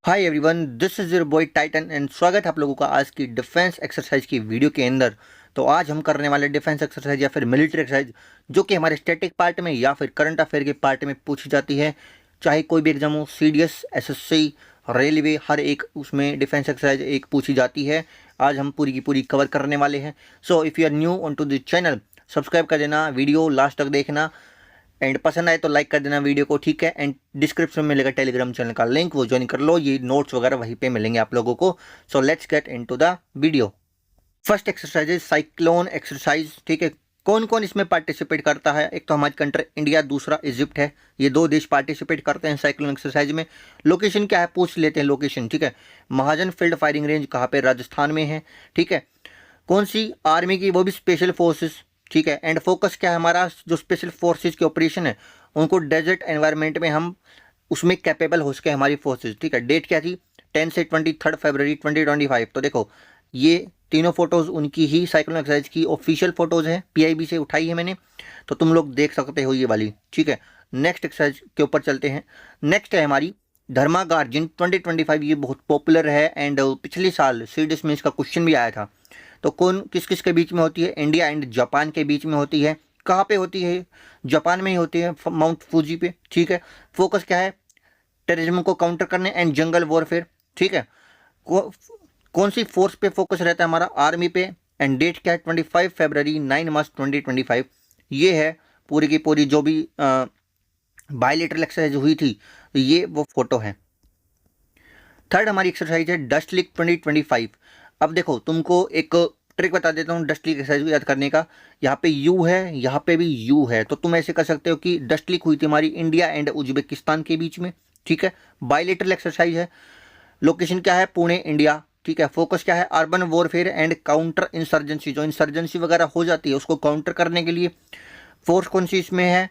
Hi everyone, this is your boy Titan and स्वागत है आप लोगों का आज की डिफेंस एक्सरसाइज की वीडियो के अंदर। तो आज हम करने वाले डिफेंस एक्सरसाइज या फिर मिलिट्री एक्सरसाइज जो कि हमारे स्टैटिक पार्ट में या फिर करंट अफेयर के पार्ट में पूछी जाती है। चाहे कोई भी एग्जाम हो, सीडीएस, एसएससी, रेलवे, हर एक उसमें डिफेंस एक्सरसाइज एक पूछी जाती है। आज हम पूरी की पूरी कवर करने वाले हैं। So if you are new on to this channel, subscribe कर देना, वीडियो लास्ट तक देखना एंड पसंद आए तो लाइक कर देना वीडियो को, ठीक है। एंड डिस्क्रिप्शन में मिलेगा टेलीग्राम चैनल का लिंक, वो ज्वाइन कर लो। ये नोट्स वगैरह वहीं पे मिलेंगे आप लोगों को। So let's get into the video. First exercise है साइक्लोन एक्सरसाइज, ठीक है। कौन कौन इसमें पार्टिसिपेट करता है? एक तो हमारी कंट्री इंडिया, दूसरा इजिप्ट है। ये दो देश पार्टिसिपेट करते हैं साइक्लोन एक्सरसाइज में। लोकेशन क्या है पूछ लेते हैं, लोकेशन, ठीक है। महाजन फील्ड फायरिंग रेंज कहाँ पे? राजस्थान में है, ठीक है। कौन सी आर्मी की? वो भी स्पेशल फोर्सेस, ठीक है। एंड फोकस क्या है हमारा? जो स्पेशल फोर्सेस के ऑपरेशन है उनको डेजर्ट एनवायरनमेंट में हम उसमें कैपेबल हो सके हमारी फोर्सेस, ठीक है। डेट क्या थी? 10 से 23 फरवरी 2025। तो देखो ये तीनों फोटोज उनकी ही साइक्लोन एक्सरसाइज की ऑफिशियल फोटोज हैं, पीआईबी से उठाई है मैंने, तो तुम लोग देख सकते हो ये वाली, ठीक है। नेक्स्ट एक्सरसाइज के ऊपर चलते हैं। नेक्स्ट है हमारी धर्मा गार्जिन 2025। ये बहुत पॉपुलर है एंड पिछले साल सीडीएस में इसका क्वेश्चन भी आया था। तो कौन किस किस के बीच में होती है? इंडिया एंड जापान के बीच में होती है। कहाँ पे होती है? जापान में ही होती है, माउंट फूजी पे, ठीक है। फोकस क्या है? टेररिज्म को काउंटर करने एंड जंगल वॉरफेयर, ठीक है। कौन सी फोर्स पे फोकस रहता है हमारा? आर्मी पे। एंड डेट क्या है? 25 फरवरी 9 मार्च 2025। ये है पूरी की पूरी जो भी बायलेटरल एक्सरसाइज हुई थी, तो ये वो फोटो है। थर्ड हमारी एक्सरसाइज है डस्ट लीग 2025। अब देखो तुमको एक ट्रिक बता देता हूँ डस्ट लीग एक्सरसाइज को याद करने का। यहाँ पे यू है, यहाँ पे भी यू है, तो तुम ऐसे कर सकते हो कि डस्ट लीग हुई थी हमारी इंडिया एंड उज्बेकिस्तान के बीच में, ठीक है। बायलेटरल एक्सरसाइज है। लोकेशन क्या है? पुणे, इंडिया, ठीक है। फोकस क्या है? Urban warfare and counter insurgency. जो इंसर्जेंसी वगैरह हो जाती है उसको काउंटर करने के लिए फोर्स कौन सी इसमें है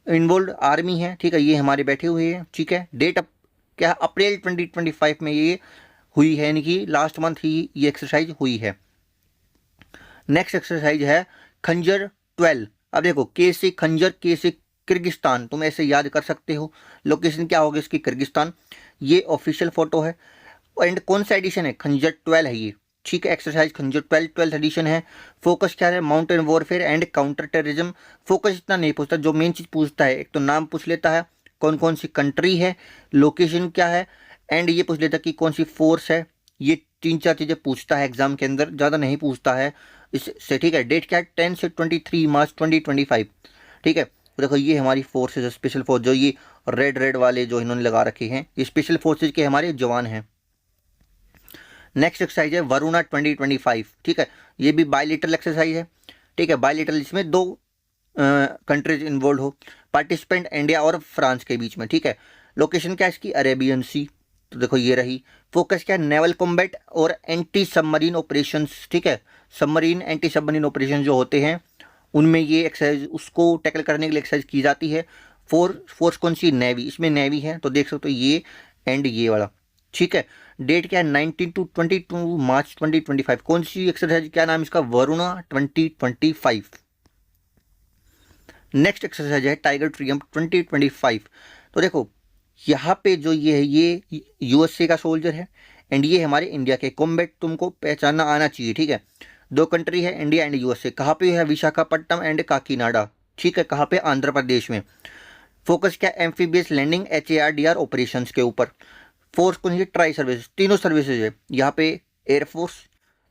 इन्वॉल्व? आर्मी है, ठीक है। ये हमारे बैठे हुए हैं, ठीक है। डेट अब क्या है? अप्रैल 2025 में ये हुई है, यानी कि लास्ट मंथ ही ये एक्सरसाइज हुई है। नेक्स्ट एक्सरसाइज है खंजर 12। अब देखो के से खंजर, के से किर्गिस्तान, तुम ऐसे याद कर सकते हो। लोकेशन क्या होगी इसकी? किर्गिस्तान। ये ऑफिशियल फोटो है। एंड कौन सा एडिशन है? खंजर 12 है ये, ठीक है। एक्सरसाइज खंजर 12th एडिशन है। फोकस क्या है? Mountain warfare and counter terrorism. Focus इतना नहीं पूछता, जो मेन चीज पूछता है एक तो नाम पूछ लेता है, कौन कौन सी कंट्री है, लोकेशन क्या है, एंड ये पूछ लेता है कि कौन सी फोर्स है। ये तीन चार चीजें पूछता है एग्जाम के अंदर, ज्यादा नहीं पूछता है इससे, ठीक है। डेट क्या है? 10 से 23 मार्च 2025, ठीक है। तो देखो ये हमारी फोर्सेज, स्पेशल फोर्स, जो ये रेड रेड वाले जो इन्होंने लगा रखे हैं, ये स्पेशल फोर्सेज के हमारे जवान हैं। नेक्स्ट एक्सरसाइज है वरुणा 2025, ठीक है। ये भी बायलिटरल एक्सरसाइज है, ठीक है। बायलिटरल, इसमें दो कंट्रीज इन्वॉल्व हो, पार्टिसिपेंट इंडिया और फ्रांस के बीच में, ठीक है। लोकेशन क्या है इसकी? अरेबियन सी। तो देखो ये रही। फोकस क्या है? नेवल कॉम्बैट और एंटी सबमरीन ऑपरेशंस, ठीक है। सबमरीन एंटी सबमरीन ऑपरेशन जो होते हैं उनमें ये एक्सरसाइज, उसको टैकल करने के लिए एक्सरसाइज की जाती है। फोर्स कौन सी? नेवी। इसमें नेवी है, तो देख सकते हो ये एंड ये वाला, ठीक है। डेट क्या है? 19 टू 22 मार्च 2025। कौन सी एक्सरसाइज, क्या नाम इसका? वरुणा 2025। नेक्स्ट एक्सरसाइज है टाइगर ट्रियम्फ 2025। तो देखो यहाँ पे जो ये है, ये यूएसए का सोल्जर है एंड ये हमारे इंडिया के। कॉम्बैट तुमको पहचानना आना चाहिए, ठीक है। दो कंट्री है, इंडिया एंड यूएसए। कहाँ पे है? विशाखापट्टनम एंड काकीनाडा, ठीक है। कहाँ पे? आंध्र प्रदेश में। फोकस क्या? एम्फीबियस लैंडिंग HARDR ऑपरेशंस के ऊपर। फोर्स कौन सी? ट्राई सर्विस, तीनों सर्विसेज है। यहाँ पे एयरफोर्स,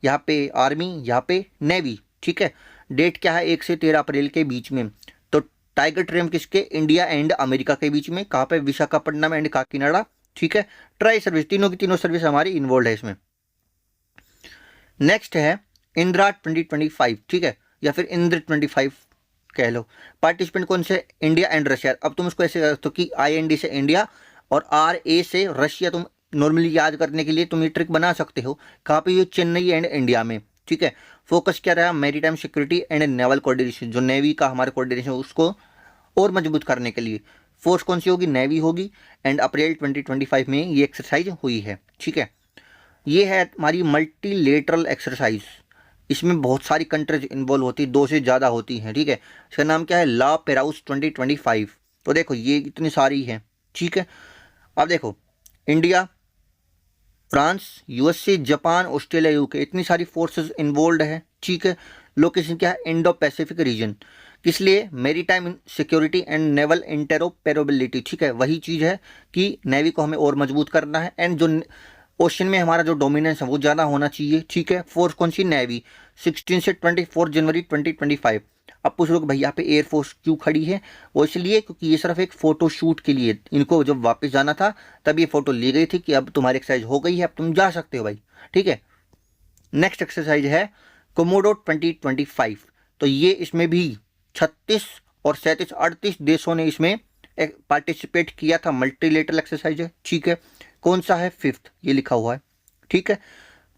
यहाँ पे आर्मी, यहाँ पे नेवी, ठीक है। डेट क्या है? 1 से 13 अप्रैल के बीच में। तो टाइगर ट्रियम्फ किसके? इंडिया एंड अमेरिका के बीच में। कहाँ पे? विशाखापट्टनम एंड काकीनाडा, ठीक है। ट्राई सर्विस, तीनों की तीनों सर्विस हमारी इन्वॉल्व है इसमें। नेक्स्ट है इंदिरा 2025, ठीक है, या फिर इंद्र 25 कह लो। पार्टिसिपेंट कौन से? India and Russia. अब तुम इसको ऐसे कर सकते हो कि IND से इंडिया और RA से रशिया। तुम नॉर्मली याद करने के लिए तुम ये ट्रिक बना सकते हो। कहाँ पे? ये चेन्नई एंड इंडिया में, ठीक है। फोकस क्या रहा? Maritime security and naval coordination, जो नेवी का हमारा कोऑर्डिनेशन उसको और मजबूत करने के लिए। फोर्स कौन सी होगी? नेवी होगी। एंड अप्रैल 2025 में ये एक्सरसाइज हुई है, ठीक है। ये है हमारी मल्टीलेटरल एक्सरसाइज। इसमें बहुत सारी कंट्रीज इन्वॉल्व होती है, 2 से ज़्यादा होती हैं, ठीक है। इसका नाम क्या है? ला पेराउस 2025। तो देखो ये इतनी सारी हैं, ठीक है। अब देखो India, France, USA, Japan, Australia, UK, इतनी सारी फोर्सेस इन्वॉल्व है। ठीक है, लोकेशन क्या है, इंडो पैसिफिक रीजन। किस लिए, maritime security and naval interoperability. ठीक है, वही चीज़ है कि नेवी को हमें और मजबूत करना है एंड जो ओशन में हमारा जो डोमिनेंस है वो ज़्यादा होना चाहिए। ठीक है, फोर्स कौन सी, नेवी। 16 से 24 जनवरी 2025। अब पूछ लो कि भाई यहाँ पे एयरफोर्स क्यों खड़ी है, वो इसलिए क्योंकि ये सिर्फ एक फ़ोटो शूट के लिए, इनको जब वापस जाना था तब ये फ़ोटो ली गई थी कि अब तुम्हारी एक्सरसाइज हो गई है, अब तुम जा सकते हो भाई। ठीक है, नेक्स्ट एक्सरसाइज है कोमोडो 2025। तो ये इसमें भी 36 और 37 38 देशों ने इसमें पार्टिसिपेट किया था। मल्टीलेटरल एक्सरसाइज है। ठीक है, कौन सा है, 5th ये लिखा हुआ है। ठीक है,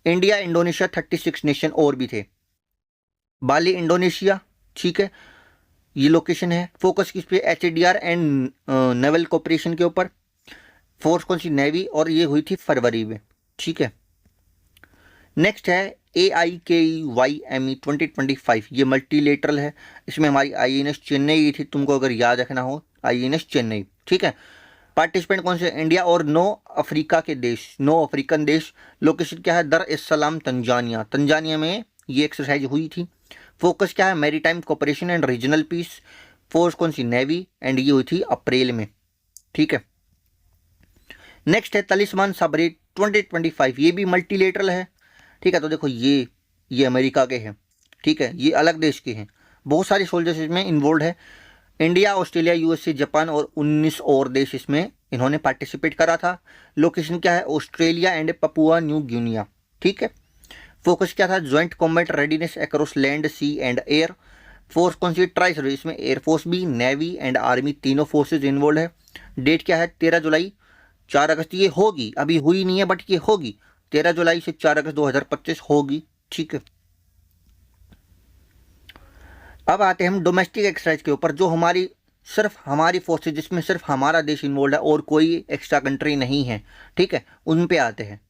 इंडिया, इंडोनेशिया, 36 नेशन और भी थे। बाली, इंडोनेशिया। ठीक है, ये लोकेशन है। फोकस किस पे, HADR एंड नेवल कोऑपरेशन के ऊपर। फोर्स कौन सी, नेवी, और ये हुई थी फरवरी में। ठीक है, नेक्स्ट है AIKYME 2025। ये मल्टीलेटरल है। इसमें हमारी INS चेन्नई थी, तुमको अगर याद रखना हो, INS चेन्नई। ठीक है, पार्टिसिपेंट कौन से, इंडिया और 9 अफ्रीका के देश, 9 अफ्रीकन देश। लोकेशन क्या है, दर इस सलाम, तंजानिया। तंजानिया में ये एक्सरसाइज हुई थी। फोकस क्या है, maritime cooperation and regional piece. Force कौन सी, नेवी, एंड ये हुई थी अप्रैल में। ठीक है, नेक्स्ट है तलिस्मान साबरी 2025। ये भी मल्टीलेटरल है। ठीक है, तो देखो ये अमेरिका के हैं। ठीक है, ये अलग देश के हैं, बहुत सारे सोल्जर्स इसमें इन्वॉल्व है। इंडिया, ऑस्ट्रेलिया, यूएसए, जापान और 19 और देश इसमें इन्होंने पार्टिसिपेट करा था। लोकेशन क्या है, Australia and Papua New Guinea. ठीक है, फोकस क्या था, joint combat readiness across land, sea and air. Force कौन सी, ट्राइस, इसमें एयरफोर्स भी, नेवी एंड आर्मी तीनों फोर्सेज इन्वॉल्व है। डेट क्या है, 13 जुलाई 4 अगस्त। ये होगी, अभी हुई नहीं है बट ये होगी, 13 जुलाई से 4 अगस्त 2025 होगी। ठीक है, अब आते हैं हम डोमेस्टिक एक्सरसाइज के ऊपर, जो हमारी सिर्फ हमारी फोर्सेज, जिसमें सिर्फ हमारा देश इन्वॉल्व है और कोई एक्स्ट्रा कंट्री नहीं है। ठीक है, उन पे आते हैं।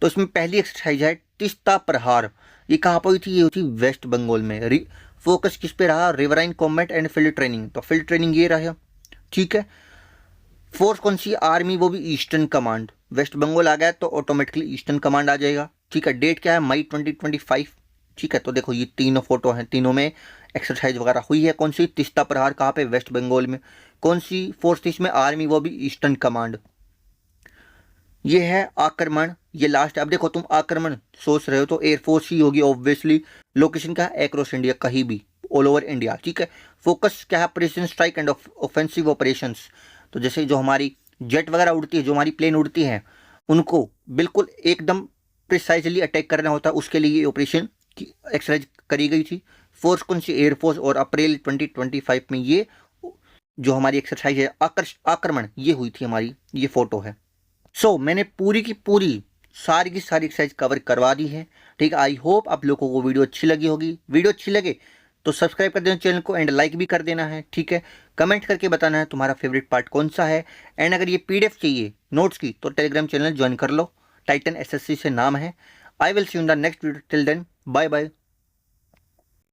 तो इसमें पहली एक्सरसाइज है तिस्ता प्रहार। ये कहाँ पर हुई थी, ये हुई थी वेस्ट बंगाल में। फोकस किस पे रहा, riverine combat and field training. तो फील्ड ट्रेनिंग ये रहा। ठीक है, फोर्स कौन सी, आर्मी, वो भी ईस्टर्न कमांड। वेस्ट बंगाल आ गया तो ऑटोमेटिकली ईस्टर्न कमांड आ जाएगा। ठीक है, डेट क्या है, मई 2025। ठीक है, तो देखो ये तीनों फोटो हैं, तीनों में एक्सरसाइज वगैरह हुई है। कौन सी, तिस्ता प्रहार, कहाँ पे, वेस्ट बंगाल में। कौन सी फोर्स थी इसमें, आर्मी, वो भी ईस्टर्न कमांड। ये है आक्रमण, ये लास्ट है। अब देखो तुम आक्रमण सोच रहे हो तो एयरफोर्स ही होगी ऑब्वियसली। लोकेशन क्या है, एक्रॉस इंडिया, कहीं भी, ऑल ओवर इंडिया। ठीक है, फोकस क्या है, precision strike and offensive operations. तो जैसे जो हमारी जेट वगैरह उड़ती है, जो हमारी प्लेन उड़ती है, उनको बिल्कुल एकदम प्रिसाइजली अटैक करना होता है, उसके लिए ये ऑपरेशन की एक्सरसाइज करी गई थी। फोर्स कौन सी, एयरफोर्स, और अप्रैल 2025 में ये जो हमारी एक्सरसाइज है आक्रमण, ये हुई थी हमारी, ये फोटो है। मैंने पूरी की पूरी सारी की सारी एक्सरसाइज कवर करवा दी है। ठीक है, आई होप आप लोगों को वीडियो अच्छी लगी होगी। वीडियो अच्छी लगे तो सब्सक्राइब कर देना चैनल को एंड लाइक भी कर देना है। ठीक है, कमेंट करके बताना है तुम्हारा फेवरेट पार्ट कौन सा है। एंड अगर ये PDF चाहिए नोट्स की तो टेलीग्राम चैनल ज्वाइन कर लो, टाइटन SSC से नाम है। I will see you in the next video, till then bye bye.